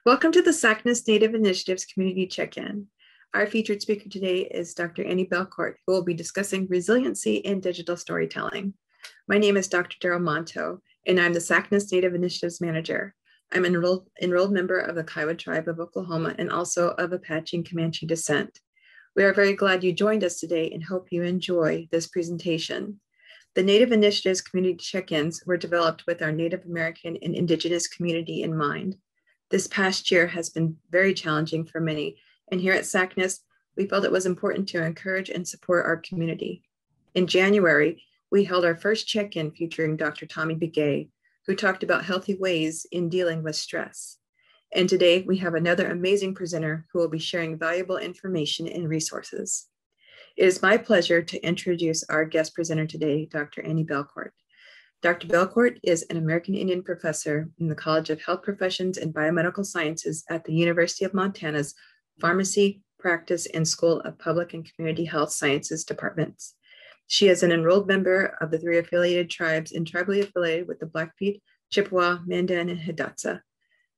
Welcome to the SACNAS Native Initiatives Community Check-In. Our featured speaker today is Dr. Annie Belcourt, who will be discussing resiliency in digital storytelling. My name is Dr. Daryl Monto, and I'm the SACNAS Native Initiatives Manager. I'm an enrolled member of the Kiowa Tribe of Oklahoma and also of Apache and Comanche descent. We are very glad you joined us today and hope you enjoy this presentation. The Native Initiatives Community Check-ins were developed with our Native American and Indigenous community in mind. This past year has been very challenging for many, and here at SACNAS, we felt it was important to encourage and support our community. In January, we held our first check-in featuring Dr. Tommy Begay, who talked about healthy ways in dealing with stress. And today we have another amazing presenter who will be sharing valuable information and resources. It is my pleasure to introduce our guest presenter today, Dr. Annie Belcourt. Dr. Belcourt is an American Indian professor in the College of Health Professions and Biomedical Sciences at the University of Montana's Pharmacy, Practice, and School of Public and Community Health Sciences departments. She is an enrolled member of the 3 affiliated tribes and tribally affiliated with the Blackfeet, Chippewa, Mandan, and Hidatsa.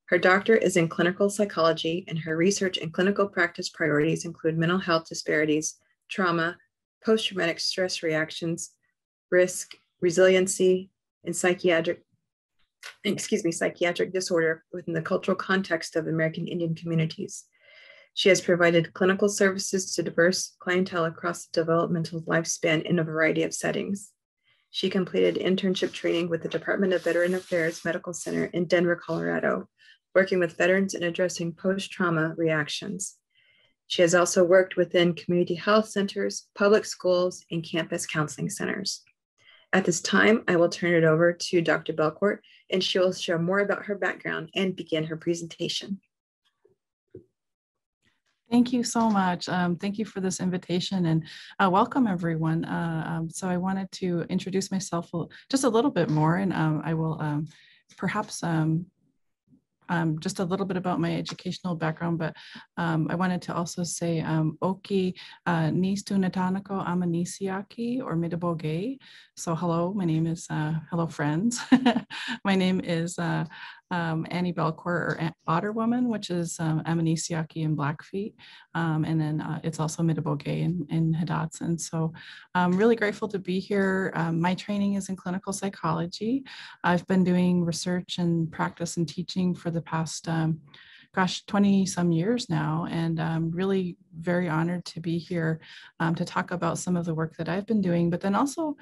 Her doctorate is in clinical psychology, and her research and clinical practice priorities include mental health disparities, trauma, post-traumatic stress reactions, risk, resiliency, and psychiatric disorder within the cultural context of American Indian communities. She has provided clinical services to diverse clientele across the developmental lifespan in a variety of settings. She completed internship training with the Department of Veteran Affairs Medical Center in Denver, Colorado, working with veterans in addressing post-trauma reactions. She has also worked within community health centers, public schools, and campus counseling centers. At this time, I will turn it over to Dr. Belcourt, and she will share more about her background and begin her presentation. Thank you so much. Thank you for this invitation and welcome everyone. So I wanted to introduce myself just a little bit more, and I will perhaps just a little bit about my educational background, but I wanted to also say Oki Nistu Natanako Amanisiaki or Midabogay. So hello, my name is, hello friends. My name is Annie Belcourt, or Otter Woman, which is Amanisiaki in Blackfeet. And then it's also Midabogay in Hidatsa. And so I'm really grateful to be here. My training is in clinical psychology. I've been doing research and practice and teaching for the past 20 some years now, and I'm really very honored to be here to talk about some of the work that I've been doing, but then also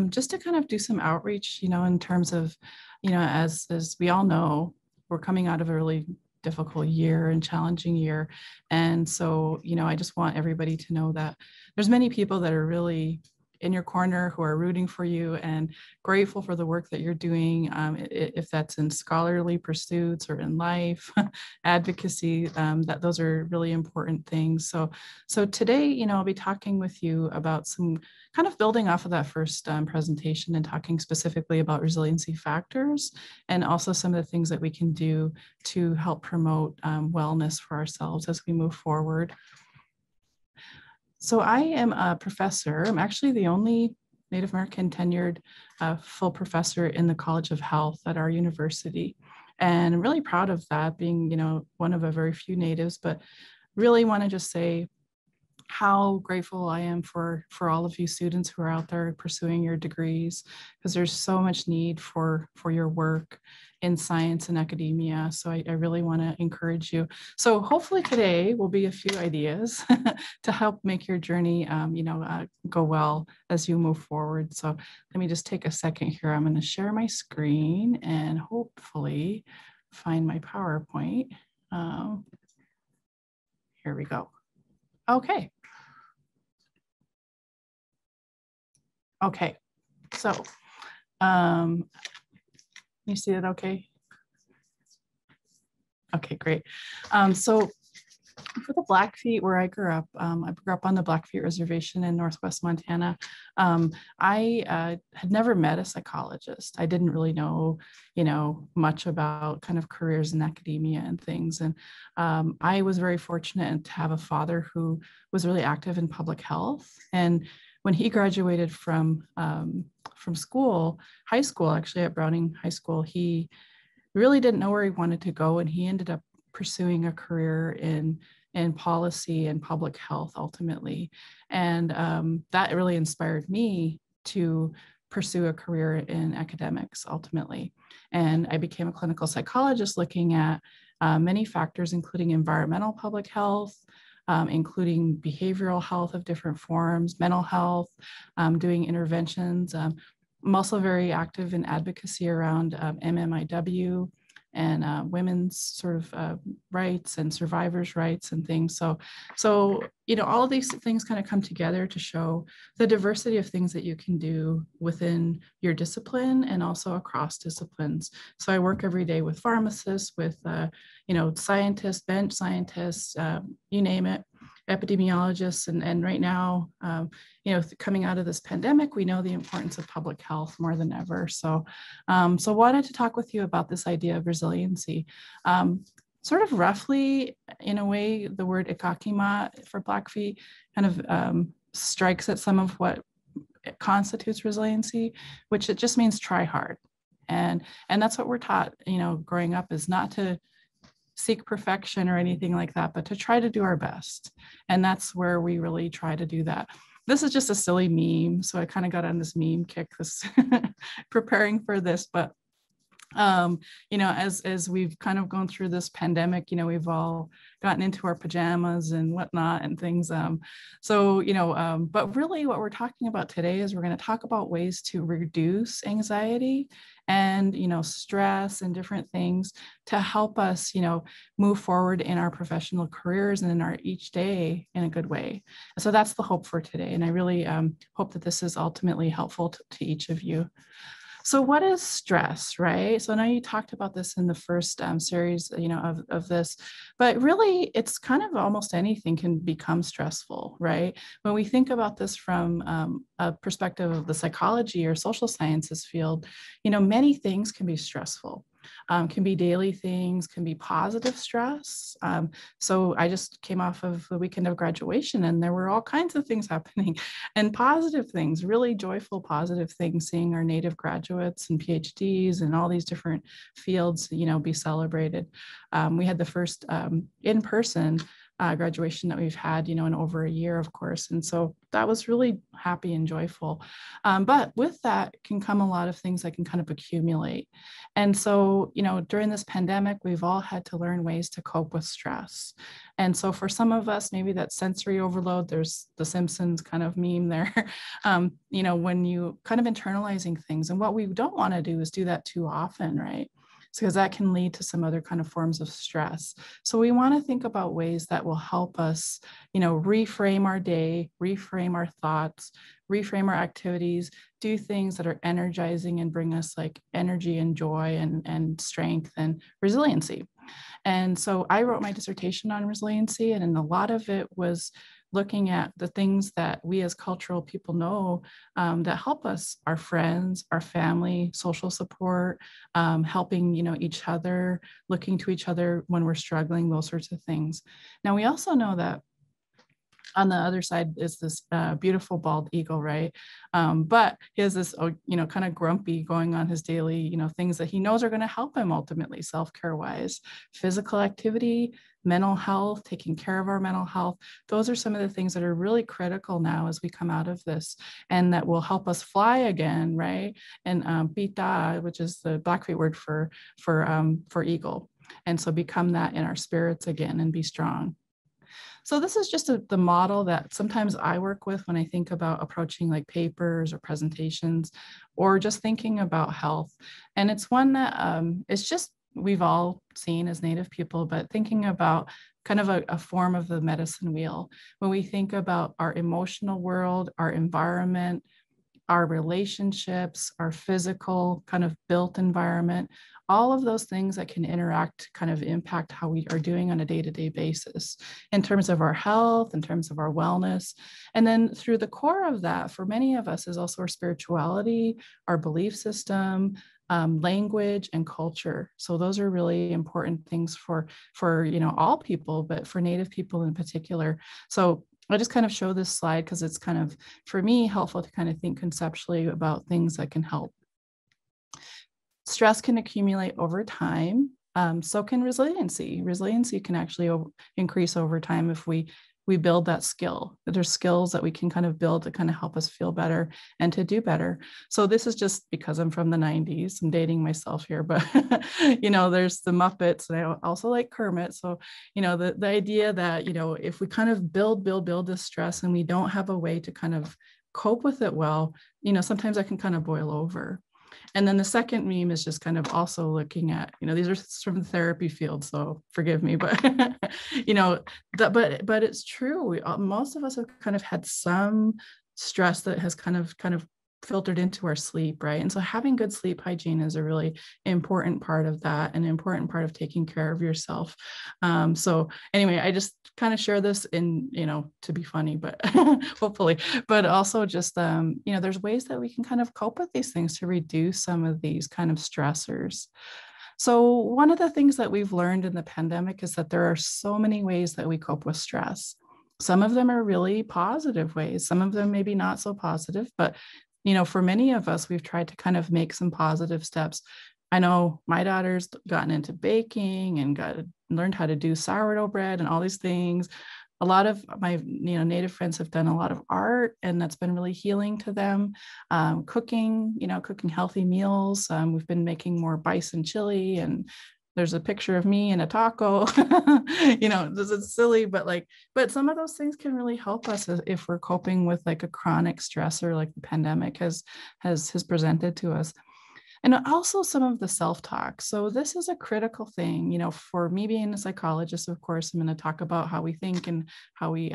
just to kind of do some outreach, in terms of, as we all know, we're coming out of a really difficult year and challenging year. And so, I just want everybody to know that there's many people that are really in your corner who are rooting for you and grateful for the work that you're doing, if that's in scholarly pursuits or in life, advocacy, that those are really important things. So today, I'll be talking with you about some kind of building off of that first presentation and talking specifically about resiliency factors and also some of the things that we can do to help promote wellness for ourselves as we move forward. So I am a professor. I'm actually the only Native American tenured full professor in the College of Health at our university. And I'm really proud of that, being, one of a very few Natives, but really want to just say how grateful I am for all of you students who are out there pursuing your degrees, because there's so much need for your work in science and academia. So I really want to encourage you. So hopefully today will be a few ideas to help make your journey, go well as you move forward. So let me just take a second here. I'm going to share my screen and hopefully find my PowerPoint. Here we go. Okay. Okay, so you see it okay? Okay, great. So for the Blackfeet, where I grew up on the Blackfeet Reservation in Northwest Montana. I had never met a psychologist. I didn't really know, much about kind of careers in academia and things. And I was very fortunate to have a father who was really active in public health. And when he graduated from school, high school, actually at Browning High School, he really didn't know where he wanted to go. And he ended up pursuing a career in policy and public health ultimately. And that really inspired me to pursue a career in academics ultimately. And I became a clinical psychologist looking at many factors, including environmental public health, including behavioral health of different forms, mental health, doing interventions. I'm also very active in advocacy around MMIW and women's sort of rights and survivors' rights and things. So all of these things kind of come together to show the diversity of things that you can do within your discipline and also across disciplines. So I work every day with pharmacists, with scientists, bench scientists, you name it, epidemiologists, and right now, coming out of this pandemic, we know the importance of public health more than ever. So wanted to talk with you about this idea of resiliency. Sort of roughly, in a way, the word ikakima for Blackfeet kind of strikes at some of what constitutes resiliency, which it just means try hard. And that's what we're taught, growing up, is not to seek perfection or anything like that, but to try to do our best. And that's where we really try to do that. This is just a silly meme. So I kind of got on this meme kick this preparing for this, but as we've kind of gone through this pandemic, we've all gotten into our pajamas and whatnot and things. But really what we're talking about today is we're going to talk about ways to reduce anxiety and, stress and different things to help us, move forward in our professional careers and in our each day in a good way. So that's the hope for today. And I really hope that this is ultimately helpful to each of you. So what is stress, right? So I know you talked about this in the first series, of this, but really it's kind of almost anything can become stressful, right? When we think about this from a perspective of the psychology or social sciences field, many things can be stressful. Can be daily things, can be positive stress. So I just came off of the weekend of graduation and there were all kinds of things happening and positive things, really joyful, positive things, seeing our native graduates and PhDs and all these different fields, be celebrated. We had the first in-person graduation that we've had, in over a year, of course. And so that was really happy and joyful. But with that can come a lot of things that can kind of accumulate. And so, during this pandemic, we've all had to learn ways to cope with stress. And so for some of us, maybe that sensory overload, there's the Simpsons kind of meme there, when you kind of internalizing things. And what we don't want to do is do that too often, right? Because that can lead to some other kind of forms of stress. So we want to think about ways that will help us, reframe our day, reframe our thoughts, reframe our activities, do things that are energizing and bring us like energy and joy and strength and resiliency. And so I wrote my dissertation on resiliency, and a lot of it was looking at the things that we as cultural people know that help us, our friends, our family, social support, helping, each other, looking to each other when we're struggling, those sorts of things. Now, we also know that on the other side is this beautiful bald eagle, right? But he has this, kind of grumpy going on his daily, things that he knows are going to help him ultimately self-care wise, physical activity, mental health, taking care of our mental health. Those are some of the things that are really critical now as we come out of this and that will help us fly again, right? And pita, which is the Blackfeet word for eagle. And so become that in our spirits again and be strong. So this is just the model that sometimes I work with when I think about approaching like papers or presentations or just thinking about health. And it's one that it's just we've all seen as Native people, but thinking about kind of a form of the medicine wheel. When we think about our emotional world, our environment, our relationships, our physical kind of built environment, all of those things that can interact kind of impact how we are doing on a day-to-day basis in terms of our health, in terms of our wellness. And then through the core of that, for many of us is also our spirituality, our belief system, language and culture. So those are really important things for all people, but for Native people in particular. So I just kind of show this slide because it's kind of, for me, helpful to kind of think conceptually about things that can help. Stress can accumulate over time. So can resiliency. Resiliency can actually increase over time if we build that skill. There's skills that we can kind of build to kind of help us feel better and to do better. So this is just because I'm from the 90s. I'm dating myself here, but there's the Muppets, and I also like Kermit. So, the idea that, if we kind of build this stress and we don't have a way to kind of cope with it well, sometimes that can kind of boil over. And then the second meme is just kind of also looking at, these are from the therapy field, so forgive me, but but it's true. Most of us have kind of had some stress that has kind of filtered into our sleep, right? And so having good sleep hygiene is a really important part of that, an important part of taking care of yourself. So anyway, I just kind of share this in, to be funny, but hopefully, but also just, there's ways that we can kind of cope with these things to reduce some of these kind of stressors. So one of the things that we've learned in the pandemic is that there are so many ways that we cope with stress. Some of them are really positive ways. Some of them maybe not so positive, but for many of us, we've tried to kind of make some positive steps. I know my daughter's gotten into baking and learned how to do sourdough bread and all these things. A lot of my Native friends have done a lot of art, and that's been really healing to them. Cooking healthy meals. We've been making more bison chili, and there's a picture of me in a taco. This is silly, but some of those things can really help us if we're coping with like a chronic stressor like the pandemic has presented to us. And also some of the self-talk. So this is a critical thing, for me being a psychologist. Of course, I'm going to talk about how we think and how we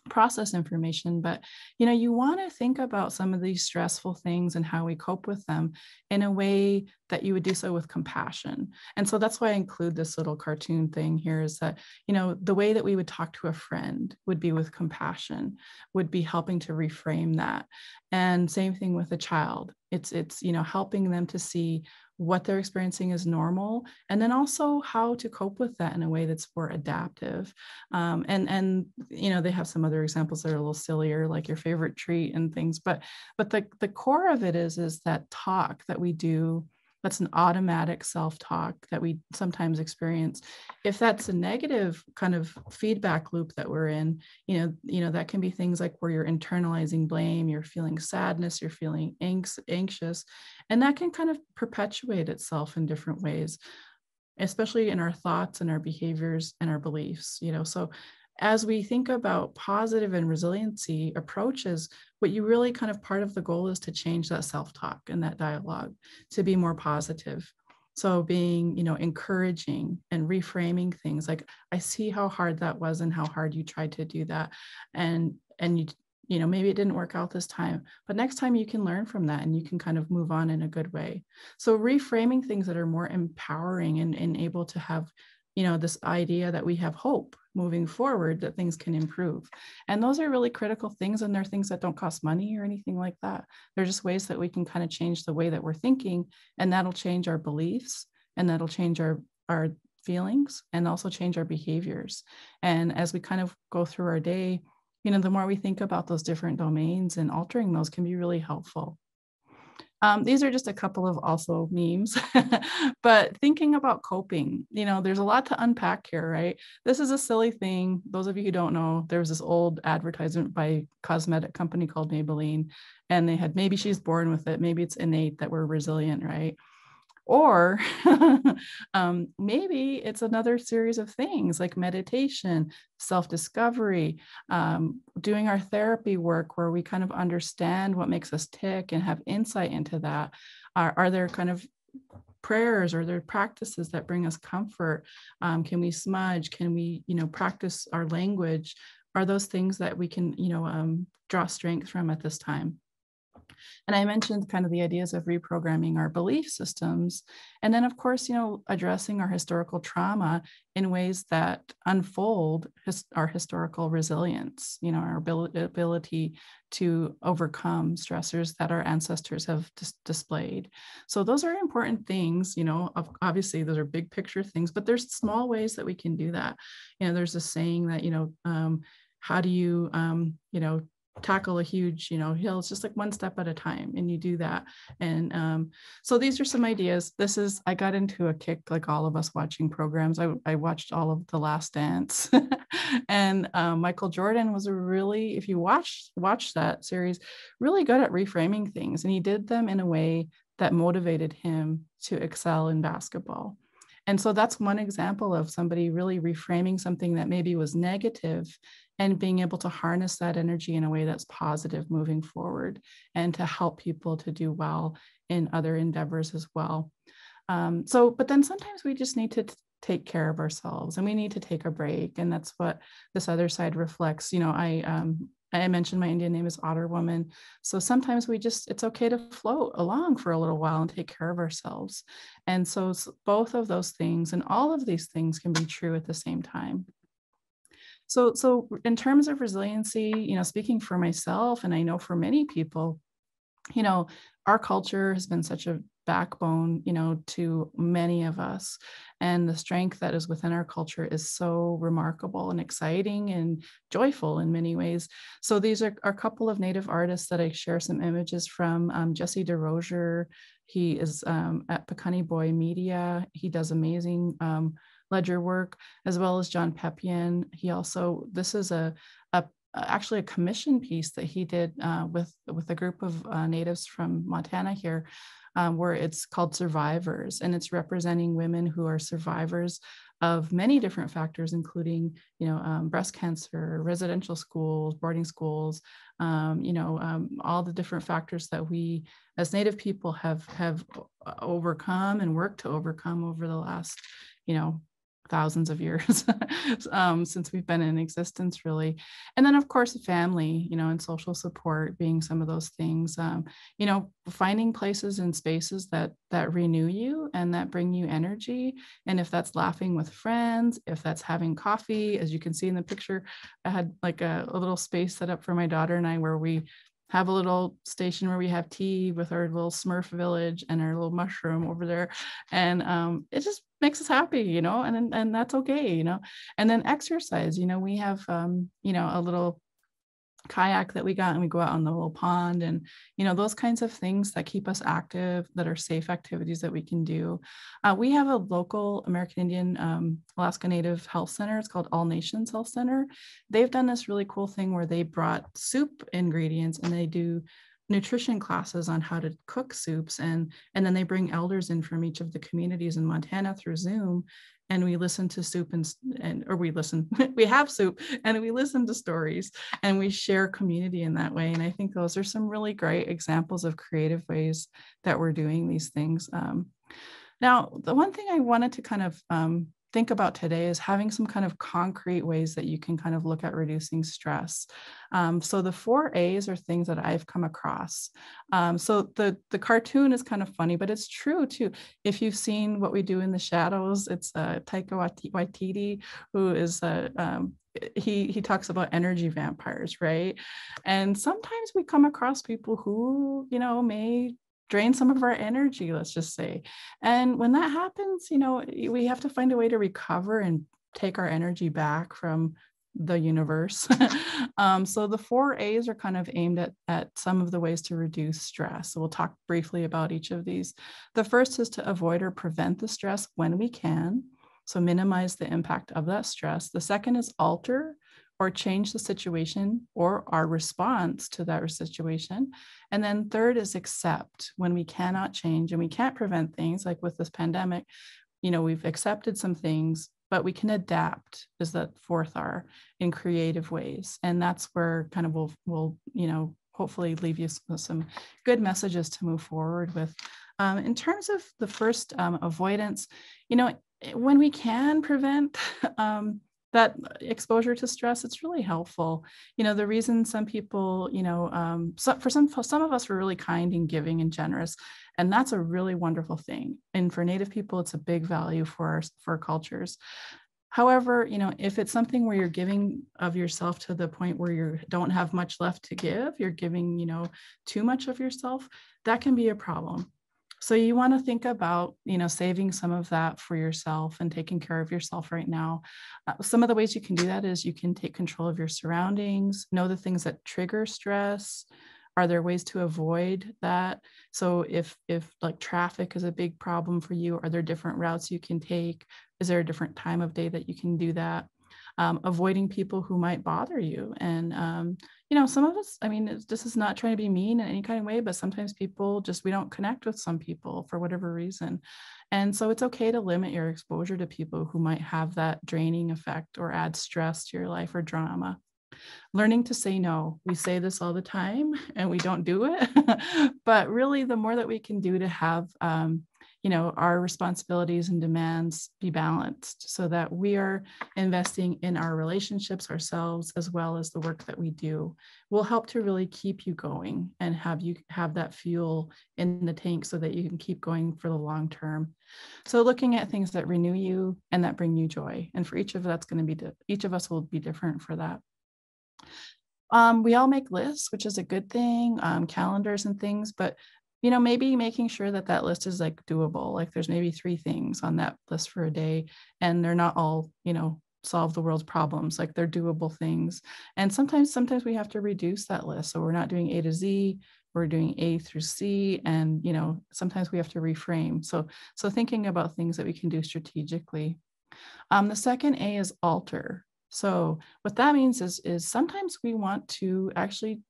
process information, but you want to think about some of these stressful things and how we cope with them in a way that you would do so with compassion. And so that's why I include this little cartoon thing here, is that the way that we would talk to a friend would be with compassion, would be helping to reframe that. And same thing with a child. It's helping them to see what they're experiencing is normal, and then also how to cope with that in a way that's more adaptive. And they have some other examples that are a little sillier, like your favorite treat and things, but the core of it is that talk that we do. That's an automatic self-talk that we sometimes experience. If that's a negative kind of feedback loop that we're in, that can be things like where you're internalizing blame, you're feeling sadness, you're feeling anxious, and that can kind of perpetuate itself in different ways, especially in our thoughts and our behaviors and our beliefs. So as we think about positive and resiliency approaches, what you really kind of part of the goal is to change that self-talk and that dialogue to be more positive. So being, encouraging and reframing things like, I see how hard that was and how hard you tried to do that. And maybe it didn't work out this time, but next time you can learn from that and you can kind of move on in a good way. So reframing things that are more empowering and able to have this idea that we have hope moving forward, that things can improve. And those are really critical things. And they're things that don't cost money or anything like that. They're just ways that we can kind of change the way that we're thinking, and that'll change our beliefs, and that'll change our feelings, and also change our behaviors. And as we kind of go through our day, the more we think about those different domains, and altering those can be really helpful. These are just a couple of also memes, but thinking about coping, there's a lot to unpack here, right? This is a silly thing. Those of you who don't know, there was this old advertisement by a cosmetic company called Maybelline, and they had, maybe she's born with it, maybe it's innate that we're resilient, right? Or maybe it's another series of things like meditation, self-discovery, doing our therapy work where we kind of understand what makes us tick and have insight into that. Are there kind of prayers, or there practices that bring us comfort? Can we smudge? Can we, practice our language? Are those things that we can, draw strength from at this time? And I mentioned kind of the ideas of reprogramming our belief systems. And then, of course, addressing our historical trauma in ways that unfold our historical resilience, our ability to overcome stressors that our ancestors have displayed. So those are important things, obviously those are big picture things, but there's small ways that we can do that. There's a saying that, how do you, tackle a huge, hill. It's just like one step at a time, and you do that. And so these are some ideas. I got into a kick, like all of us, watching programs. I watched all of The Last Dance, and Michael Jordan was really, if you watch that series, really good at reframing things, and he did them in a way that motivated him to excel in basketball. And so that's one example of somebody really reframing something that maybe was negative and being able to harness that energy in a way that's positive moving forward, and to help people to do well in other endeavors as well. But then sometimes we just need to take care of ourselves, and we need to take a break. And that's what this other side reflects. I mentioned my Indian name is Otter Woman. So sometimes it's okay to float along for a little while and take care of ourselves. And so both of those things and all of these things can be true at the same time. So in terms of resiliency, speaking for myself, and I know for many people, our culture has been such a backbone, to many of us. And the strength that is within our culture is so remarkable and exciting and joyful in many ways. So these are a couple of Native artists that I share some images from. Jesse DeRozier, he is at Pekani Boy Media. He does amazing ledger work, as well as John Peppian. This is actually a commission piece that he did with a group of natives from Montana here, where it's called Survivors, and it's representing women who are survivors of many different factors, including, breast cancer, residential schools, boarding schools, all the different factors that we as Native people have overcome and worked to overcome over the last, thousands of years since we've been in existence, really. And then, of course, family, and social support being some of those things, finding places and spaces that renew you and that bring you energy. And if that's laughing with friends, if that's having coffee, as you can see in the picture, I had like a little space set up for my daughter and I, where we have a little station where we have tea with our little Smurf village and our little mushroom over there. And it just makes us happy, and that's okay, And then exercise, we have, a little kayak that we got, and we go out on the little pond, and those kinds of things that keep us active, that are safe activities that we can do. We have a local American Indian Alaska Native Health Center. It's called All Nations Health Center. They've done this really cool thing where they brought soup ingredients, and they do nutrition classes on how to cook soups, and then they bring elders in from each of the communities in Montana through Zoom, and we listen to soup we have soup, and we listen to stories, and we share community in that way. And I think those are some really great examples of creative ways that we're doing these things. Now, the one thing I wanted to kind of think about today is having some kind of concrete ways that you can kind of look at reducing stress. So the 4 A's are things that I've come across. So the cartoon is kind of funny, but it's true too. If you've seen What We Do in the Shadows, it's Taika Waititi, who is he talks about energy vampires, right? And sometimes we come across people who, may drain some of our energy, let's just say. And when that happens, we have to find a way to recover and take our energy back from the universe. So the 4 A's are kind of aimed at some of the ways to reduce stress. So we'll talk briefly about each of these. The first is to avoid or prevent the stress when we can. So minimize the impact of that stress. The second is alter or change the situation or our response to that situation. And then third is accept when we cannot change and we can't prevent things, like with this pandemic. We've accepted some things, but we can adapt, is that fourth R, in creative ways. And that's where kind of we'll hopefully leave you with some good messages to move forward with. In terms of the first, avoidance, when we can prevent that exposure to stress, it's really helpful. The reason some people, for some of us, we're really kind and giving and generous, and that's a really wonderful thing. And for Native people, it's a big value for our cultures. However, if it's something where you're giving of yourself to the point where you don't have much left to give, you're giving, too much of yourself, that can be a problem. So you want to think about, saving some of that for yourself and taking care of yourself right now. Some of the ways you can do that is you can take control of your surroundings, know the things that trigger stress. Are there ways to avoid that? So if like traffic is a big problem for you, are there different routes you can take? Is there a different time of day that you can do that? Avoiding people who might bother you. And, some of us, I mean, this is not trying to be mean in any kind of way, but sometimes people just, we don't connect with some people for whatever reason. And so it's okay to limit your exposure to people who might have that draining effect or add stress to your life or drama. Learning to say no. We say this all the time and we don't do it. But really, the more that we can do to have, our responsibilities and demands be balanced so that we are investing in our relationships ourselves as well as the work that we do will help to really keep you going and have you have that fuel in the tank so that you can keep going for the long term. So looking at things that renew you and that bring you joy. And for each of that's going to be, each of us will be different for that. We all make lists, which is a good thing, calendars and things, but maybe making sure that that list is like doable. Like there's maybe 3 things on that list for a day, and they're not all, solve the world's problems. Like they're doable things. And sometimes we have to reduce that list. So we're not doing A to Z, we're doing A through C, and sometimes we have to reframe. So thinking about things that we can do strategically. The second A is alter. So what that means is sometimes we want to actually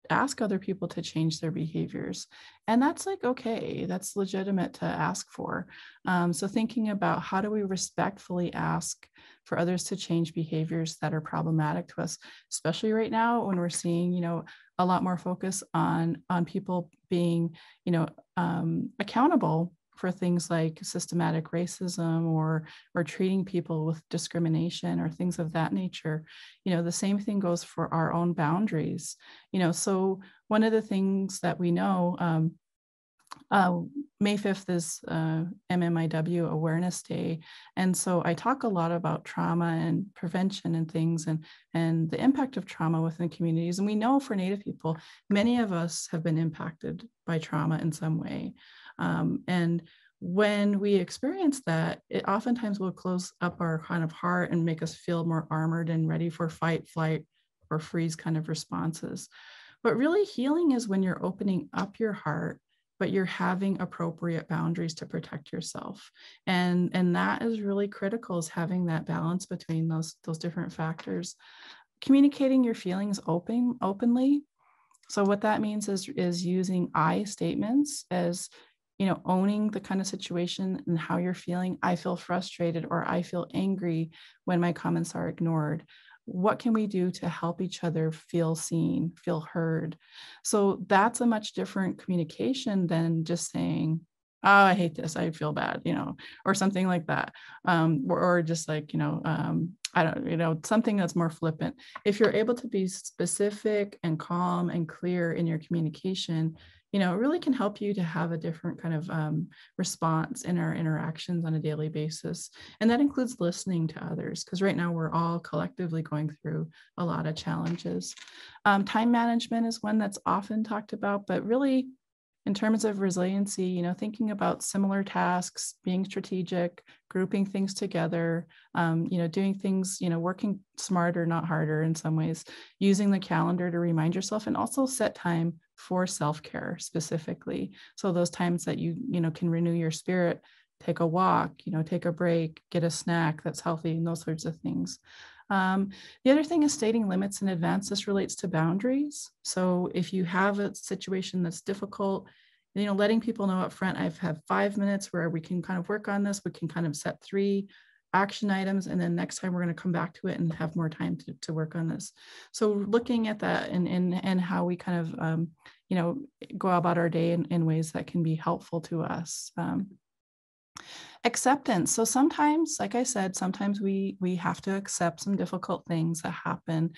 ask other people to change their behaviors. And that's like, okay, that's legitimate to ask for. So thinking about how do we respectfully ask for others to change behaviors that are problematic to us, especially right now when we're seeing, a lot more focus on people being, accountable for things like systematic racism or treating people with discrimination or things of that nature. The same thing goes for our own boundaries. So one of the things that we know, May 5th is MMIW Awareness Day. And so I talk a lot about trauma and prevention and things and the impact of trauma within communities. And we know for Native people, many of us have been impacted by trauma in some way. And when we experience that, it oftentimes will close up our kind of heart and make us feel more armored and ready for fight, flight, or freeze kind of responses. But really healing is when you're opening up your heart, but you're having appropriate boundaries to protect yourself. And that is really critical, is having that balance between those different factors. Communicating your feelings openly. So what that means is using I statements as, owning the kind of situation and how you're feeling. I feel frustrated or I feel angry when my comments are ignored. What can we do to help each other feel seen, feel heard? So that's a much different communication than just saying, oh, I hate this, I feel bad, or something like that. Or just like, I don't, something that's more flippant. If you're able to be specific and calm and clear in your communication, it really can help you to have a different kind of response in our interactions on a daily basis. And that includes listening to others, because right now we're all collectively going through a lot of challenges. Time management is one that's often talked about, but really in terms of resiliency, thinking about similar tasks, being strategic, grouping things together, doing things, working smarter, not harder in some ways, using the calendar to remind yourself, and also set time for self-care specifically. So those times that you can renew your spirit, take a walk, take a break, get a snack that's healthy, and those sorts of things. The other thing is stating limits in advance. This relates to boundaries. So if you have a situation that's difficult, letting people know up front, I've had 5 minutes where we can kind of work on this. We can kind of set 3 action items, and then next time we're going to come back to it and have more time to work on this. So looking at that and how we kind of, go about our day in ways that can be helpful to us. Acceptance. So sometimes, like I said, sometimes we have to accept some difficult things that happen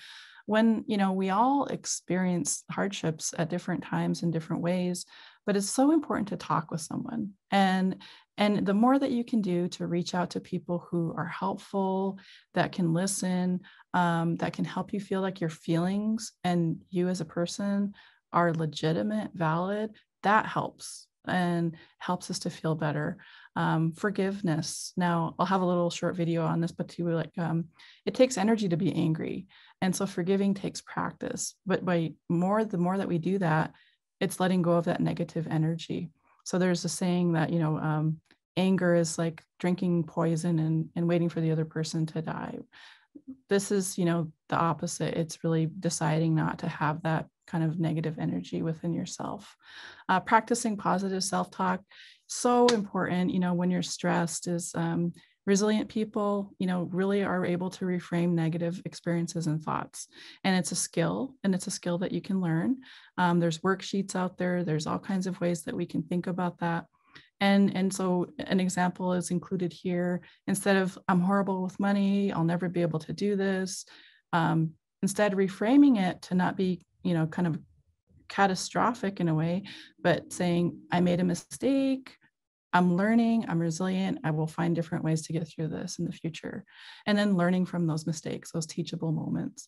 when, we all experience hardships at different times in different ways, but it's so important to talk with someone. And the more that you can do to reach out to people who are helpful, that can listen, that can help you feel like your feelings and you as a person are legitimate, valid, that helps. and helps us to feel better. Forgiveness. Now, I'll have a little short video on this, but it takes energy to be angry. And so forgiving takes practice. But the more that we do that, it's letting go of that negative energy. So there's a saying that, anger is like drinking poison and waiting for the other person to die. This is, the opposite. It's really deciding not to have that kind of negative energy within yourself. Practicing positive self-talk, so important, when you're stressed is resilient people, really are able to reframe negative experiences and thoughts. And it's a skill, that you can learn. There's worksheets out there. There's all kinds of ways that we can think about that. And so an example is included here. Instead of I'm horrible with money, I'll never be able to do this. Instead, reframing it to not be, kind of catastrophic in a way, but saying I made a mistake. I'm learning, I'm resilient, I will find different ways to get through this in the future. And then learning from those mistakes, those teachable moments.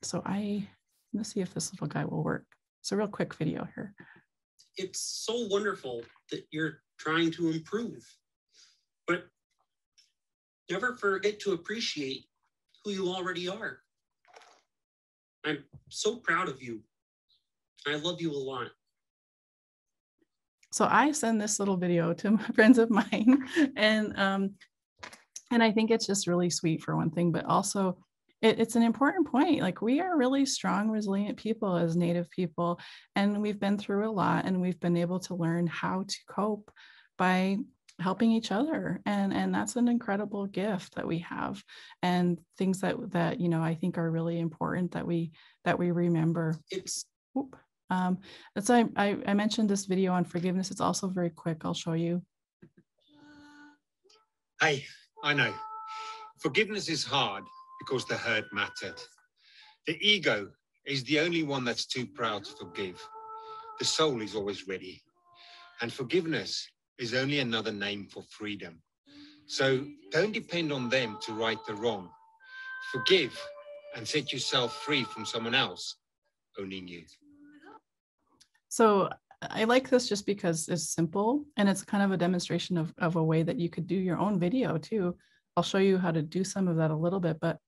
So I'm gonna see if this little guy will work. It's a real quick video here. It's so wonderful that you're trying to improve, but never forget to appreciate who you already are. I'm so proud of you. I love you a lot. So I send this little video to friends of mine, and I think it's just really sweet for one thing, but also it's an important point. Like, we are really strong, resilient people as Native people, and we've been through a lot, and we've been able to learn how to cope by helping each other, and that's an incredible gift that we have, and things that I think are really important that we remember. So I mentioned this video on forgiveness. It's also very quick. I'll show you. Hey, I know. Forgiveness is hard because the hurt mattered. The ego is the only one that's too proud to forgive. The soul is always ready. And forgiveness is only another name for freedom. So don't depend on them to right the wrong. Forgive and set yourself free from someone else owning you. So I like this just because it's simple, and it's kind of a demonstration of a way that you could do your own video too. I'll show you how to do some of that a little bit, but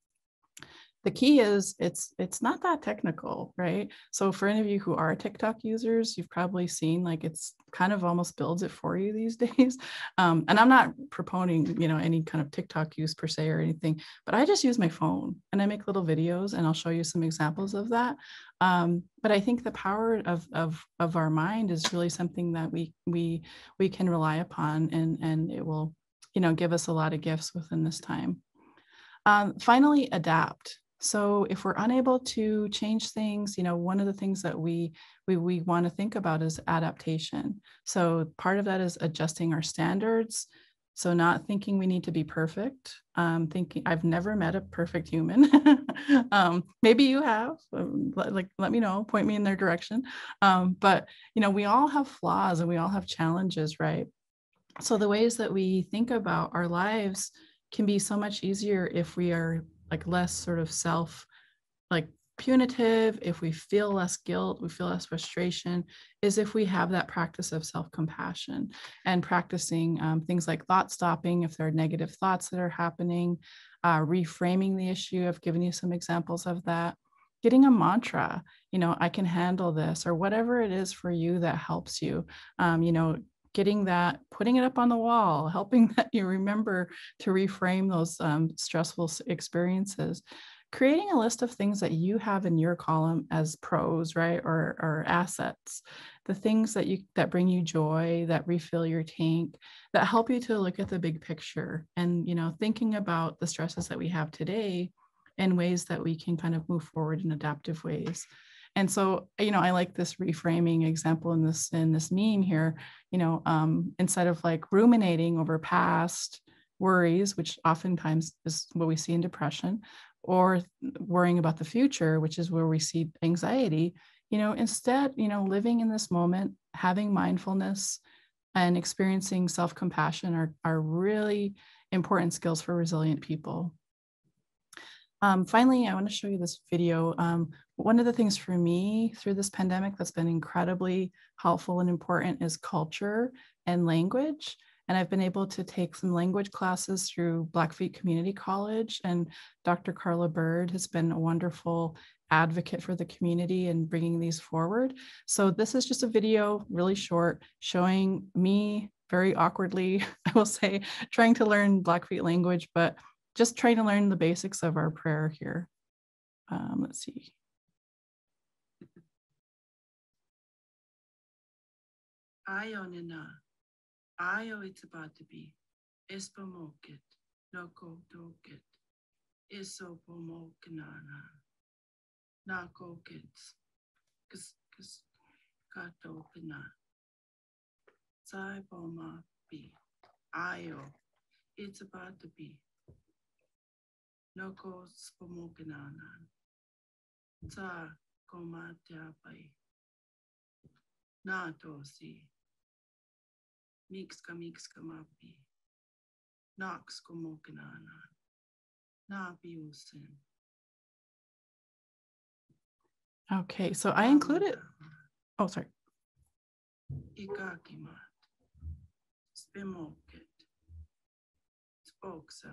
the key is it's not that technical, right? So for any of you who are TikTok users, you've probably seen like it's kind of almost builds it for you these days. And I'm not proponing, any kind of TikTok use per se or anything, but I just use my phone and I make little videos, and I'll show you some examples of that. But I think the power of our mind is really something that we can rely upon, and it will, give us a lot of gifts within this time. Finally, adapt. So if we're unable to change things, one of the things that we want to think about is adaptation. So part of that is adjusting our standards. So not thinking we need to be perfect, thinking I've never met a perfect human. Maybe you have, let me know, point me in their direction. But, we all have flaws and we all have challenges, right? So the ways that we think about our lives can be so much easier if we are like less sort of punitive, if we feel less guilt, we feel less frustration, is if we have that practice of self-compassion and practicing things like thought stopping if there are negative thoughts that are happening, reframing the issue. I've given you some examples of that. Getting a mantra, I can handle this, or whatever it is for you that helps you, getting that, putting it up on the wall, helping that you remember to reframe those stressful experiences, creating a list of things that you have in your column as pros, right? Or assets, the things that bring you joy, that refill your tank, that help you to look at the big picture, and, thinking about the stresses that we have today in ways that we can kind of move forward in adaptive ways. And so, I like this reframing example in this meme here, instead of like ruminating over past worries, which oftentimes is what we see in depression, or worrying about the future, which is where we see anxiety, instead, living in this moment, having mindfulness and experiencing self-compassion are really important skills for resilient people. Finally, I want to show you this video. One of the things for me through this pandemic that's been incredibly helpful and important is culture and language. And I've been able to take some language classes through Blackfeet Community College, and Dr. Carla Bird has been a wonderful advocate for the community and bringing these forward. So this is just a video, really short, showing me very awkwardly, I will say, trying to learn Blackfeet language, but just trying to learn the basics of our prayer here. Let's see. Ayo nina, ayo it's about to be, espomokit, no ko tokit, iso pomokanana, na ko kits, kis kato pina, sai poma be, ayo, it's about to be. No ko pomokanana, sa koma tiapai, na to si. Mix ka mapi. Nox komokanana. Na biusin. Okay, so I included, oh, sorry. Ikakimat. Spimokit. Spoksa.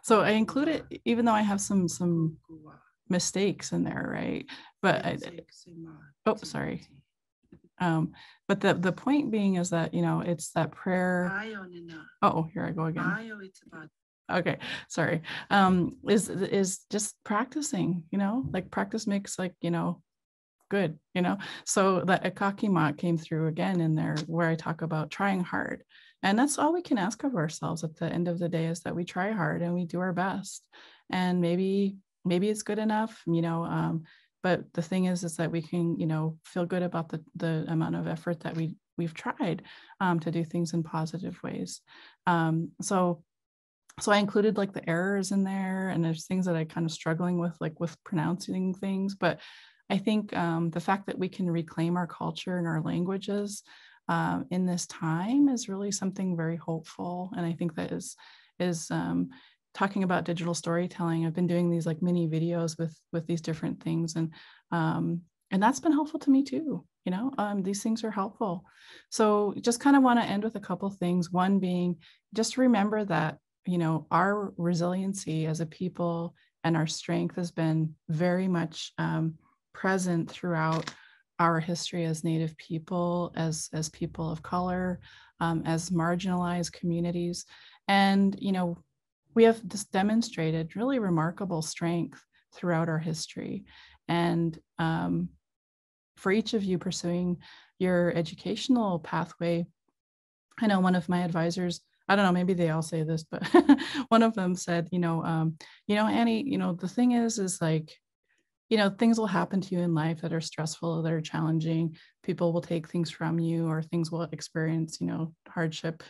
So I included, even though I have some mistakes in there, right? But oh, sorry. But the point being is that, you know, it's that prayer. Oh, here I go again. Okay, sorry. Is just practicing, you know, like practice makes, like, you know, good, you know. So that Ekakimat came through again in there, where I talk about trying hard. And that's all we can ask of ourselves at the end of the day, is that we try hard and we do our best. And maybe it's good enough, you know, but the thing is that we can, you know, feel good about the amount of effort that we've tried to do things in positive ways. So I included like the errors in there, and there's things that I kind of struggling with, like with pronouncing things. But I think the fact that we can reclaim our culture and our languages in this time is really something very hopeful. And I think that is talking about digital storytelling. I've been doing these like mini videos with these different things, and that's been helpful to me too. You know, these things are helpful. So just kind of want to end with a couple things. One being, just remember that, you know, our resiliency as a people and our strength has been very much present throughout our history as Native people, as people of color, as marginalized communities. And, you know, we have just demonstrated really remarkable strength throughout our history. And for each of you pursuing your educational pathway, I know one of my advisors, I don't know, maybe they all say this, but one of them said, you know, Annie, you know, the thing is like, you know, things will happen to you in life that are stressful, that are challenging. People will take things from you, or things will experience, you know, hardship,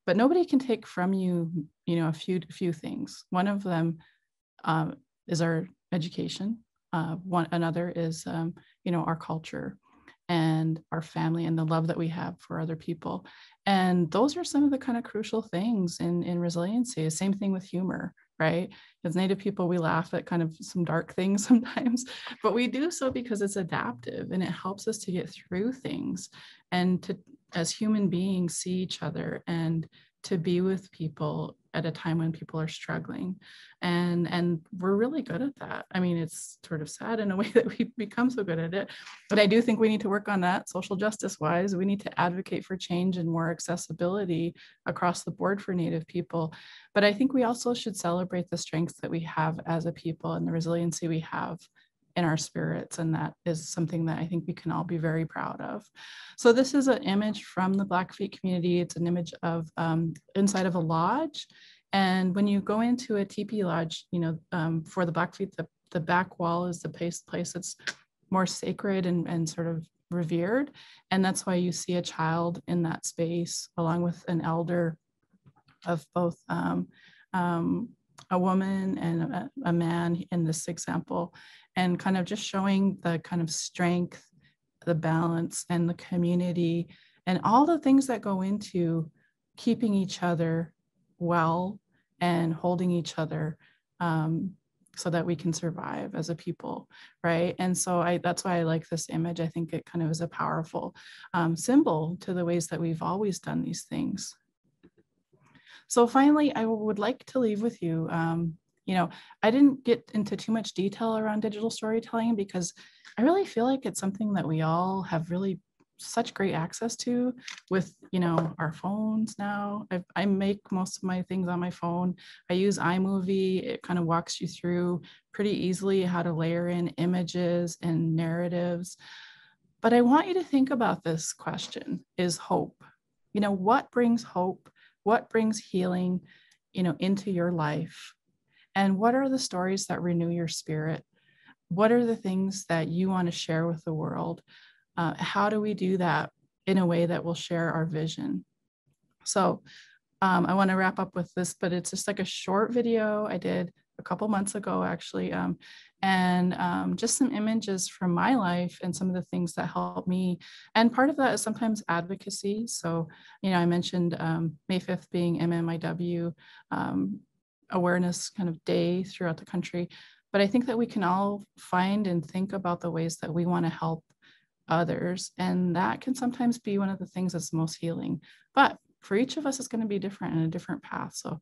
but nobody can take from you, you know, a few things. One of them is our education. Another is, you know, our culture and our family and the love that we have for other people. And those are some of the kind of crucial things in resiliency. Same thing with humor, right? As Native people, we laugh at kind of some dark things sometimes, but we do so because it's adaptive and it helps us to get through things, and to, as human beings, see each other and to be with people at a time when people are struggling. And we're really good at that. I mean, it's sort of sad in a way that we've become so good at it, but I do think we need to work on that social justice wise. We need to advocate for change and more accessibility across the board for Native people. But I think we also should celebrate the strengths that we have as a people and the resiliency we have in our spirits. And that is something that I think we can all be very proud of. So this is an image from the Blackfeet community. It's an image of inside of a lodge. And when you go into a teepee lodge, you know, for the Blackfeet, the back wall is the place that's more sacred and sort of revered. And that's why you see a child in that space, along with an elder of both a woman and a man in this example, and kind of just showing the kind of strength, the balance, and the community, and all the things that go into keeping each other well and holding each other so that we can survive as a people, right? And so that's why I like this image. I think it kind of is a powerful symbol to the ways that we've always done these things. So finally, I would like to leave with you, I didn't get into too much detail around digital storytelling because I really feel like it's something that we all have really such great access to with, our phones now. I make most of my things on my phone. I use iMovie. It kind of walks you through pretty easily how to layer in images and narratives. But I want you to think about this question, is hope. What brings hope? What brings healing, into your life? And what are the stories that renew your spirit? What are the things that you want to share with the world? How do we do that in a way that will share our vision? So I want to wrap up with this, but it's just like a short video I did a couple months ago, actually, and just some images from my life and some of the things that helped me. And part of that is sometimes advocacy. So, I mentioned May 5th being MMIW awareness kind of day throughout the country. But I think that we can all find and think about the ways that we want to help others. And that can sometimes be one of the things that's most healing. But for each of us, it's going to be different and a different path. So,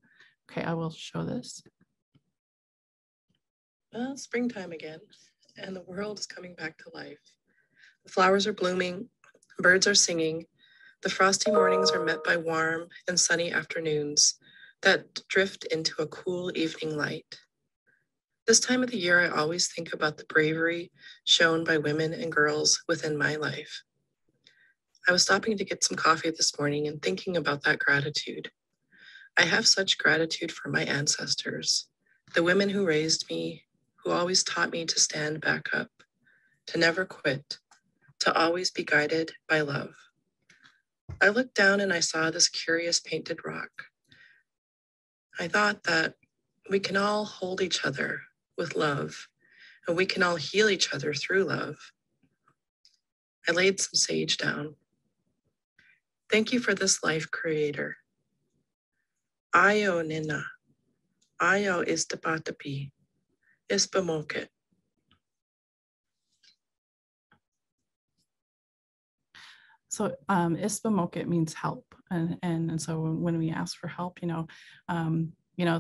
okay, I will show this. Well, springtime again, and the world is coming back to life. The flowers are blooming, birds are singing. The frosty mornings are met by warm and sunny afternoons that drift into a cool evening light. This time of the year, I always think about the bravery shown by women and girls within my life. I was stopping to get some coffee this morning and thinking about that gratitude. I have such gratitude for my ancestors, the women who raised me, who always taught me to stand back up, to never quit, to always be guided by love. I looked down and I saw this curious painted rock. I thought that we can all hold each other with love, and we can all heal each other through love. I laid some sage down. Thank you for this life, Creator. Ayo nina, ayo istapatapi, ispamoket. So ispamoket means help. And so when we ask for help,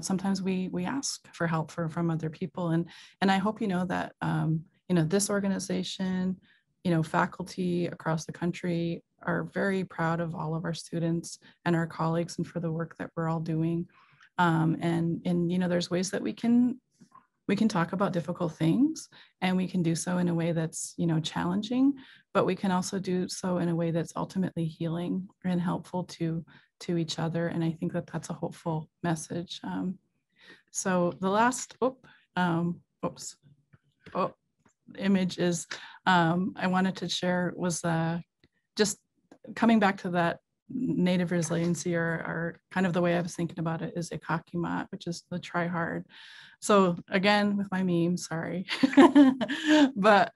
sometimes we ask for help from other people. And I hope you know that, this organization, faculty across the country are very proud of all of our students and our colleagues and for the work that we're all doing. And there's ways that we can talk about difficult things, and we can do so in a way that's, challenging, but we can also do so in a way that's ultimately healing and helpful to each other. And I think that that's a hopeful message. So the last image is I wanted to share was just coming back to that Native resiliency, or kind of the way I was thinking about it is ikakimat, which is the try hard. So again, with my meme, sorry, but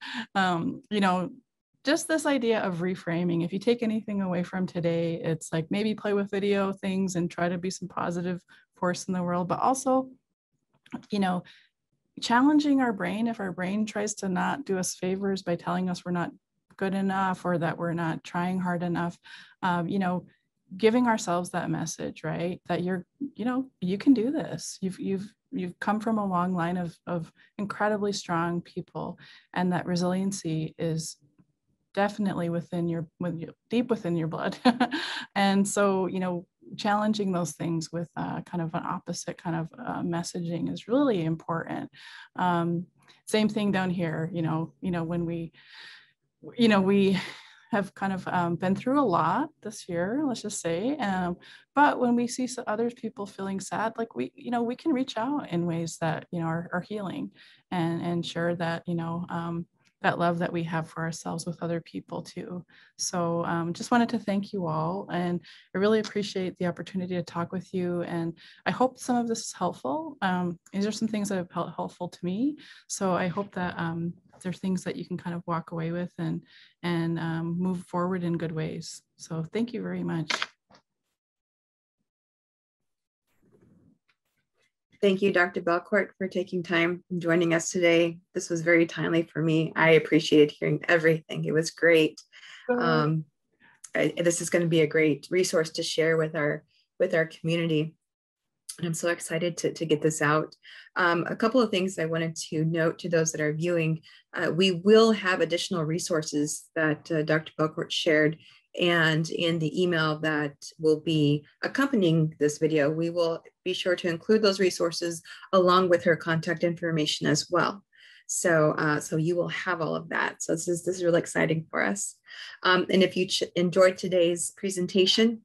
just this idea of reframing. If you take anything away from today, it's like maybe play with video things and try to be some positive force in the world, but also, challenging our brain. If our brain tries to not do us favors by telling us we're not good enough or that we're not trying hard enough, giving ourselves that message, right? That you can do this. You've come from a long line of incredibly strong people, and that resiliency is definitely deep within your blood. And so, challenging those things with kind of an opposite kind of messaging is really important. Same thing down here, when we have kind of been through a lot this year, let's just say. But when we see other people feeling sad, like we can reach out in ways that, are healing and share that, that love that we have for ourselves with other people too. So just wanted to thank you all. And I really appreciate the opportunity to talk with you. And I hope some of this is helpful. These are some things that have felt helpful to me. So I hope that there are things that you can kind of walk away with and move forward in good ways. So thank you very much. Thank you, Dr. Belcourt, for taking time and joining us today. This was very timely for me. I appreciated hearing everything. It was great. This is going to be a great resource to share with our community. And I'm so excited to get this out. A couple of things I wanted to note to those that are viewing. We will have additional resources that Dr. Belcourt shared, and in the email that will be accompanying this video, we will be sure to include those resources along with her contact information as well. So, so you will have all of that. So this is really exciting for us. And if you enjoyed today's presentation,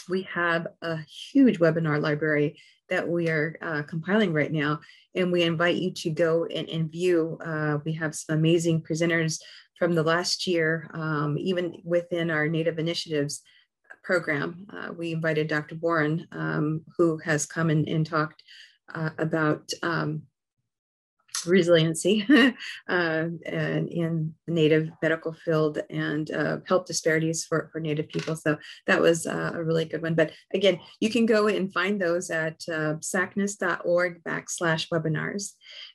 we have a huge webinar library that we are compiling right now, and we invite you to go and view. We have some amazing presenters from the last year, even within our Native Initiatives program. We invited Dr. Warren, who has come and talked about resiliency and in the Native medical field and health disparities for Native people. So that was a really good one. But again, you can go and find those at sacnas.org/webinars.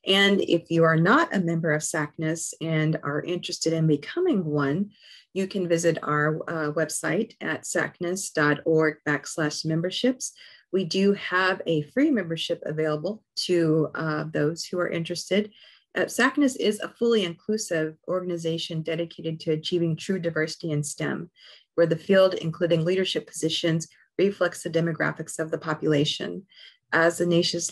And if you are not a member of SACNAS and are interested in becoming one, you can visit our website at sacnas.org/memberships. We do have a free membership available to those who are interested. SACNAS is a fully inclusive organization dedicated to achieving true diversity in STEM, where the field, including leadership positions, reflects the demographics of the population. As the nation's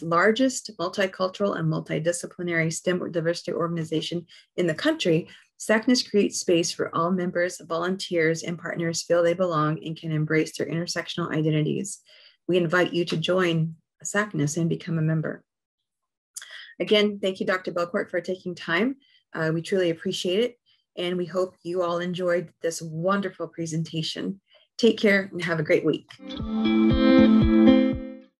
largest multicultural and multidisciplinary STEM diversity organization in the country, SACNAS creates space for all members, volunteers, and partners feel they belong and can embrace their intersectional identities. We invite you to join SACNAS and become a member. Again, thank you, Dr. Belcourt, for taking time. We truly appreciate it, and we hope you all enjoyed this wonderful presentation. Take care and have a great week.